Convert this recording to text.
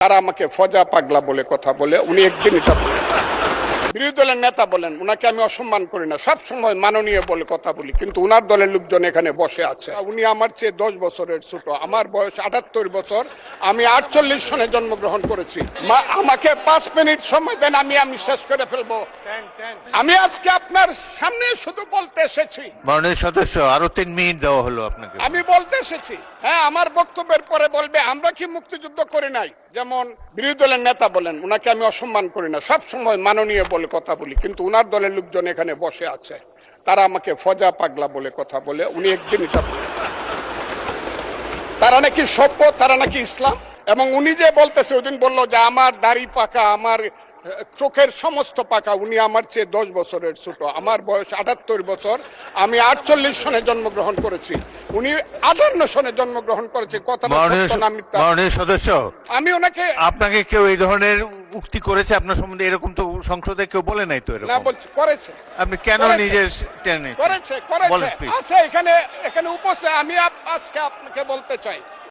তারা আমাকে ফজা পাগলা বলে কথা বলে, উনি একদিন এটা বলেন। বিরোধী দলের নেতা বলেন, উনাকে আমি অসম্মান করি না, সব সময় মাননীয় বলে কথা বলি, কিন্তু উনার দলের লোকজন এখানে বসে আছে। উনি আমার চেয়ে 10 বছরের ছোট, আমার বয়স 78 বছর, আমি 48 সনে জন্মগ্রহণ করেছি। আমাকে 5 মিনিট সময় দেন, আমি শেষ করে ফেলবো। আমি আজকে আপনার সামনে শুধু বলতে এসেছি। মাননীয় সদস্য, আরো 3 মিনিট দেওয়া হলো আপনাকে। আমি বলতে এসেছি, হ্যাঁ, আমার বক্তব্যের পরে বলবে আমরা কি মুক্তিযুদ্ধ করি নাই। যেমন বিরোধী দলের নেতা বলেন, উনাকে আমি অসম্মান করি না, সব সময় মাননীয় বলে কথা বলি, কিন্তু উনার দলের লোকজন এখানে বসে আছে, তারা আমাকে ফজা পাগলা বলে কথা বলে, উনি একদিন এটা বলেন। তারা নাকি সভ্য, তারা নাকি ইসলাম। এবং উনি যে বলতেছে, ওই দিন বললো যে আমার দাড়ি পাকা, আমার চোখের সমস্ত পাকা, উনি আমার চেয়ে 10 বছরের ছোট, আমার বয়স 78 বছর, আমি 48 সনে জন্মগ্রহণ করেছি, উনি 58 সনে জন্মগ্রহণ করেছে। কথাটা সত্য না মিথ্যা? মাননীয় সদস্য, আমি ওনাকে আপনাকে কেউ এই ধরনের উক্তি করেছে আপনার সম্বন্ধে? এরকম তো সংসদে কেউ বলে নাই তো। এরকম না বলছি, করেছে। আপনি কেন নিজে টেনে? করেছে আছে এখানে উপস্থিত। আমি আজকে আপনাকে বলতে চাই,